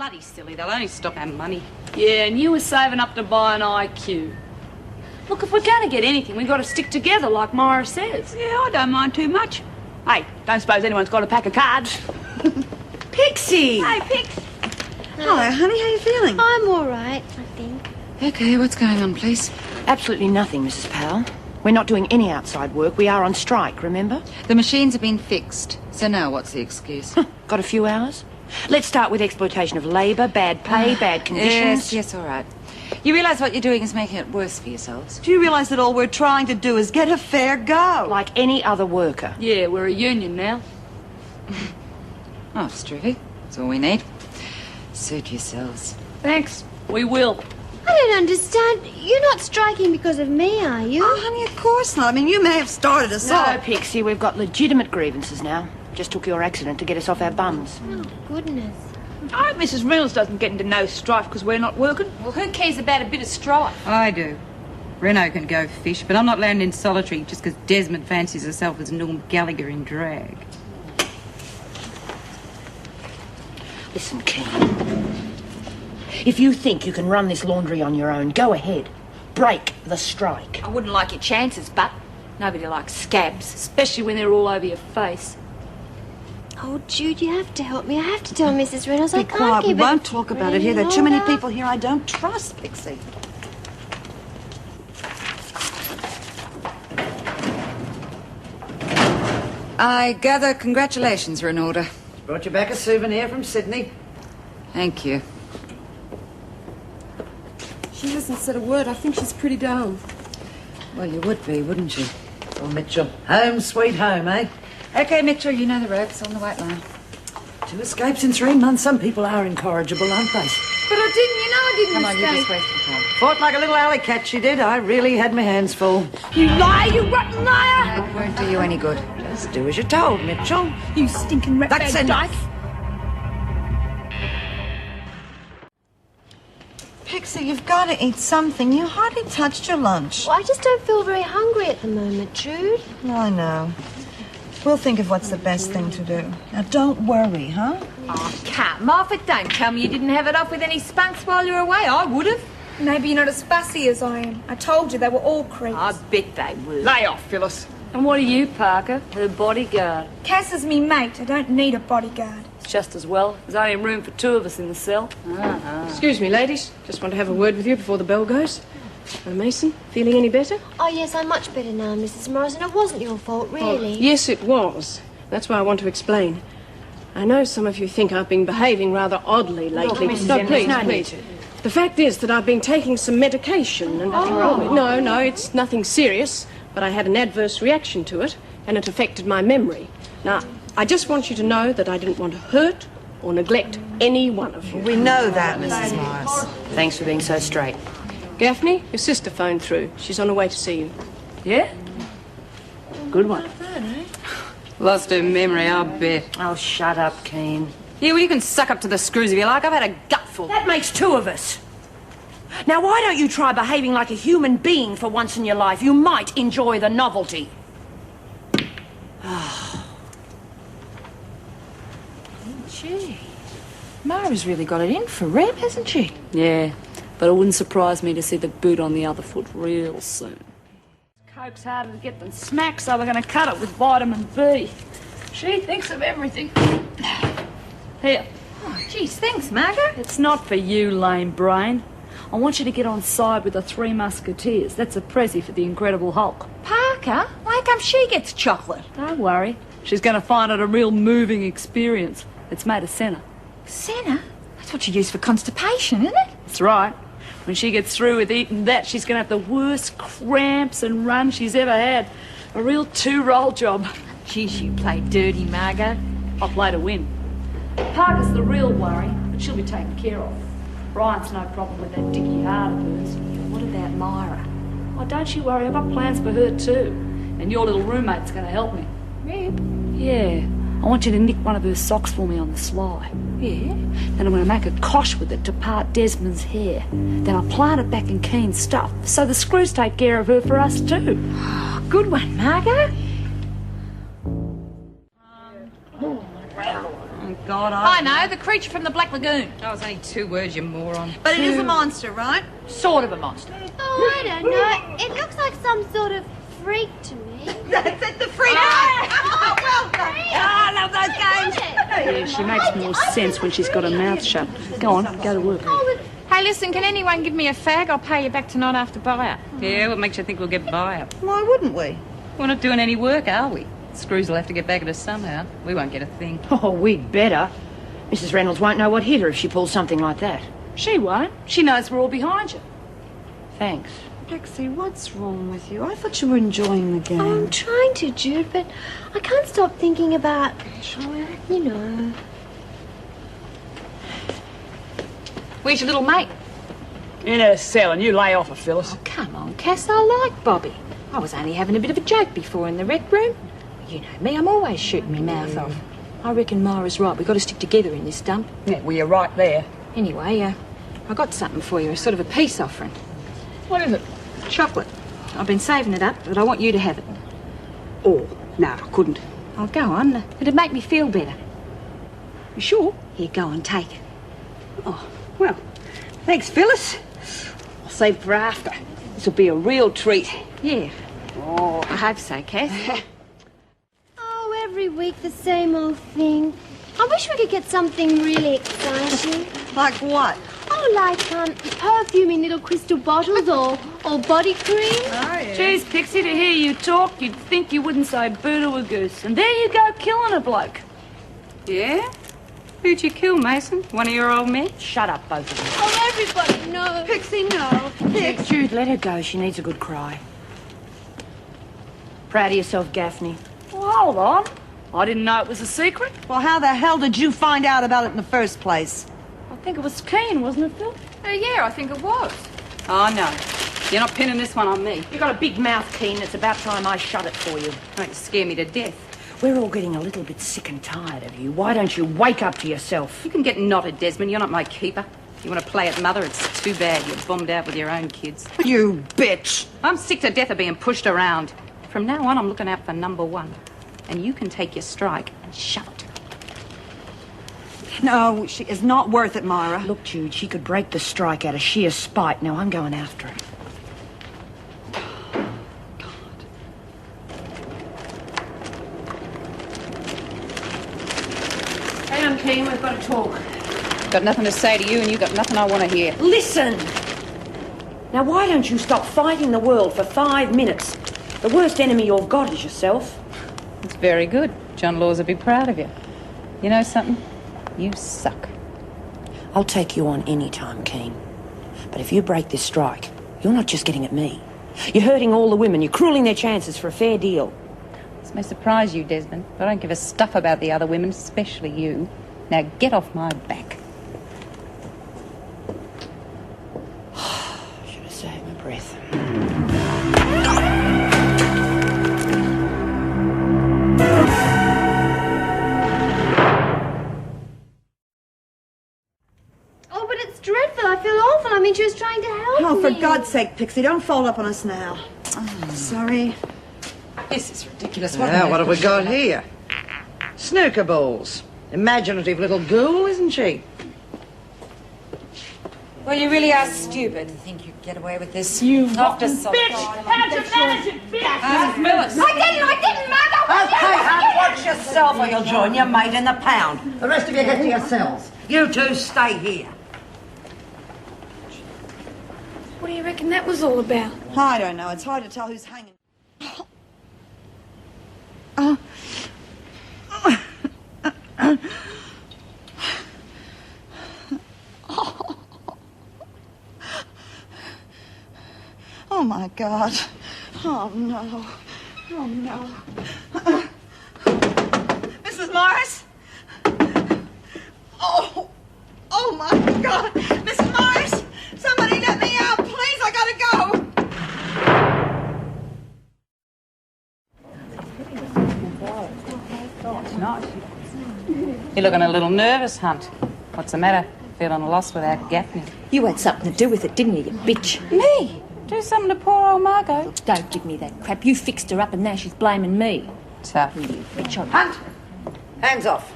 bloody silly. They'll only stop our money. Yeah, and you were saving up to buy an IQ. Look, if we're going to get anything, we've got to stick together, like Myra says. Yeah, I don't mind too much. Hey, don't suppose anyone's got a pack of cards? Pixie! Hey, Pix. Hello, honey, how you feeling? I'm all right, I think. Okay, what's going on, please? Absolutely nothing, Mrs. Powell. We're not doing any outside work. We are on strike, remember? The machines have been fixed, so now what's the excuse? Got a few hours? Let's start with exploitation of labour, bad pay, bad conditions. Yes, all right. You realise what you're doing is making it worse for yourselves? Do you realise that all we're trying to do is get a fair go? Like any other worker. Yeah, we're a union now. Oh, it's terrific. That's all we need. Suit yourselves. Thanks. We will. I don't understand. You're not striking because of me, are you? Oh, honey, of course not. I mean, you may have started us No, off. Pixie, we've got legitimate grievances now. Just took your accident to get us off our bums. Oh, goodness. I hope Mrs. Reynolds doesn't get into no strife because we're not working. Well, who cares about a bit of strife? I do. Reno can go fish, but I'm not landing in solitary just because Desmond fancies herself as Norm Gallagher in drag. Listen, Keane. If you think you can run this laundry on your own, go ahead. Break the strike. I wouldn't like your chances, but nobody likes scabs, especially when they're all over your face. Oh, Jude, you have to help me. I have to tell Mrs. Reynolds. I Be can't quiet. We keep it won't talk about it here. There are too many longer. people here I don't trust, Pixie. I gather congratulations are in order. Brought you back a souvenir from Sydney. Thank you. She hasn't said a word. I think she's pretty down. Well, you would be, wouldn't you? Oh, Mitchell. Home sweet home, eh? Okay, Mitchell, you know the ropes on the white line. 2 escapes in 3 months. Some people are incorrigible, aren't they? But I didn't Come on, you're escape. just wasting time. Fought like a little alley cat, she did. I really had my hands full. You liar, you rotten liar! That won't do you any good. Just do as you're told, Mitchell. You stinking That's ratbag enough. dyke! Pixie, you've got to eat something. You hardly touched your lunch. Well, I just don't feel very hungry at the moment, Jude. I know. We'll think of what's the best thing to do. Now, don't worry, huh? Oh, Cat, Martha, don't tell me you didn't have it off with any spunks while you were away. I would have. Maybe you're not as fussy as I am. I told you they were all creeps. I bet they would. Lay off, Phyllis. And what are you, Parker? Her bodyguard. Cass is me mate. I don't need a bodyguard. It's just as well. There's only room for 2 of us in the cell. Excuse me, ladies. Just want to have a word with you before the bell goes. Mason, feeling any better? Oh, yes, I'm much better now, Mrs. Morrison. It wasn't your fault, really. Yes, it was. That's why I want to explain. I know some of you think I've been behaving rather oddly lately. Mrs. No, Ennis, please, no need please. to. The fact is that I've been taking some medication and... No, it's nothing serious, but I had an adverse reaction to it, and it affected my memory. Now, I just want you to know that I didn't want to hurt or neglect any one of you. We know that, Mrs. Morris. Thanks for being so straight. Gaffney, your sister phoned through. She's on her way to see you. Yeah? Good one. Lost her memory, I bet. Oh, shut up, Keane. Yeah, well, you can suck up to the screws if you like. I've had a gutful. That makes 2 of us. Now, why don't you try behaving like a human being for once in your life? You might enjoy the novelty. Gee, Myra's really got it in for Reb, hasn't she? Yeah, but it wouldn't surprise me to see the boot on the other foot real soon. Coke's harder to get than smack, so we're going to cut it with vitamin B. She thinks of everything. Here. Oh, geez, thanks, Margo. It's not for you, lame brain. I want you to get on side with the 3 Musketeers. That's a prezi for the Incredible Hulk. Parker, how come she gets chocolate? Don't worry. She's going to find it a real moving experience. It's made of senna. Senna? That's what you use for constipation, isn't it? That's right. When she gets through with eating that, she's going to have the worst cramps and run she's ever had. A real 2-roll job. Geez, you play dirty, Margo. I'll play to win. Parker's the real worry, but she'll be taken care of. Brian's no problem with that dicky heart of hers. What about Myra? Oh, don't you worry, I've got plans for her too. And your little roommate's going to help me. Reb? Yeah. I want you to nick one of her socks for me on the sly. Yeah? Then I'm going to make a cosh with it to part Desmond's hair. Then I'll plant it back in Keen's stuff, so the screws take care of her for us too. Oh, good one, Margo. Oh, God. God, I know, the creature from the Black Lagoon. Oh, it's only 2 words, you moron. But it is a monster, right? Sort of a monster. Oh, I don't know. It looks like some sort of freak to me. That's it, the freak. Oh, well done. I love those games. Yeah, she makes more sense when she's got her mouth shut. Go on, go to work. Hey, listen, can anyone give me a fag? I'll pay you back tonight after buyout. Yeah, what makes you think we'll get buyout? Why wouldn't we? We're not doing any work, are we? Screws will have to get back at us somehow. We won't get a thing. Oh, we'd better. Mrs. Reynolds won't know what hit her if she pulls something like that. She won't. She knows we're all behind you. Thanks. Pixie, what's wrong with you? I thought you were enjoying the game. I'm trying to, Jude, but I can't stop thinking about, you know. Where's your little mate? In her cell, and you lay off her, Phyllis. Oh, come on, Cass, I like Bobby. I was only having a bit of a joke before in the rec room. You know me, I'm always shooting my mouth off. I reckon Myra's right. We've got to stick together in this dump. Yeah, well, you're right there. Anyway, I got something for you, a sort of a peace offering. What is it? Chocolate. I've been saving it up, but I want you to have it. Oh, no, I couldn't. Oh, go on. It'd make me feel better. You sure? Here, go on, take it. Oh, well, thanks, Phyllis. I'll save it for after. This'll be a real treat. Yeah. Oh, I hope so, Cass. Oh, every week the same old thing. I wish we could get something really exciting. Like what? Oh, like perfume in little crystal bottles or body cream. Oh, yeah. Geez, Pixie, to hear you talk, you'd think you wouldn't say boo to a goose. And there you go, killing a bloke. Yeah? Who'd you kill, Mason? One of your old men? Shut up, both of you. Oh, everybody knows. Pixie, no. Pix. Jude, let her go. She needs a good cry. Proud of yourself, Gaffney? Well, hold on. I didn't know it was a secret. Well, how the hell did you find out about it in the first place? I think it was Keen, wasn't it, Phil? Yeah, I think it was. Oh, no. You're not pinning this one on me. You got a big mouth, Keen. It's about time I shut it for you. Don't scare me to death. We're all getting a little bit sick and tired of you. Why don't you wake up to yourself? You can get knotted, Desmond. You're not my keeper. If you want to play at mother, it's too bad. You're bombed out with your own kids. You bitch. I'm sick to death of being pushed around. From now on, I'm looking out for number 1. And you can take your strike and shove it. No, she is not worth it, Myra. Look, Jude, she could break the strike out of sheer spite. Now I'm going after her. Hang on, Keen, we've got to talk. Got nothing to say to you, and you got nothing I want to hear. Listen! Now, why don't you stop fighting the world for 5 minutes? The worst enemy you've got is yourself. It's very good. John Laws will be proud of you. You know something? You suck. I'll take you on any time, Keen. But if you break this strike, you're not just getting at me. You're hurting all the women. You're crueling their chances for a fair deal. This may surprise you, Desmond, but I don't give a stuff about the other women, especially you. Now get off my back. Should have saved my breath. Oh, but it's dreadful. I feel awful. I mean, she was trying to help me. Oh, for God's sake, Pixie, don't fold up on us now. Sorry. This is ridiculous. Now, what have we got here? Snooker balls. Imaginative little ghoul, isn't she? Well, you really are stupid to think you can get away with this. You After rotten some bitch! time. How'd you manage it, bitch? Phyllis. I didn't, Margo. Okay, hon, watch yourself or you'll join your mate in the pound. The rest of you get to your cells. You two stay here. What do you reckon that was all about? I don't know. It's hard to tell who's hanging. Oh, my God. Oh, no. Oh, no. Mrs. Morris? Oh, my God. Mrs. Morris, somebody let me out, please. I gotta go. You're looking a little nervous, Hunt. What's the matter? Feeling lost without Gaffney? You had something to do with it, didn't you, you bitch? Me? Do something to poor old Margo. Don't give me that crap. You fixed her up and now she's blaming me. Tough. You bitch. Hunt! Hands off.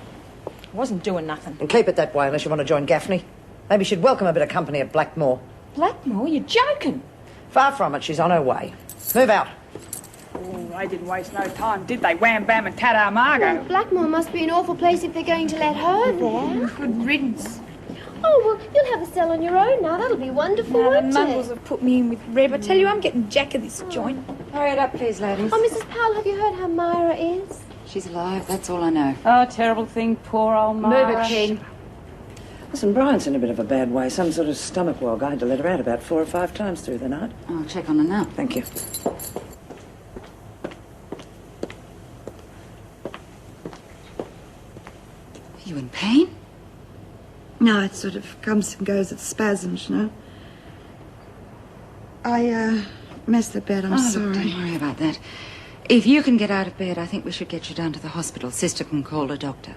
I wasn't doing nothing. And keep it that way unless you want to join Gaffney. Maybe she'd welcome a bit of company at Blackmore. Blackmore? You're joking. Far from it, she's on her way. Move out. Oh, they didn't waste no time, did they? Wham, bam and ta-da, Margo. Well, Blackmore must be an awful place if they're going to let her there. Good riddance. Oh, well, you'll have a cell on your own now. That'll be wonderful, Now, the won't Mungles it? have put me in with Reb. I tell you, I'm getting jack of this joint. Hurry it up, please, ladies. Oh, Mrs. Powell, have you heard how Myra is? She's alive, that's all I know. Oh, terrible thing, poor old Myra. Move it, King. Listen, Brian's in a bit of a bad way. Some sort of stomach wog. I had to let her out about 4 or 5 times through the night. I'll check on her now. Thank you. Are you in pain? No, it sort of comes and goes. It's spasms, you know. I messed the bed. I'm sorry. Look, don't worry about that. If you can get out of bed, I think we should get you down to the hospital. Sister can call a doctor.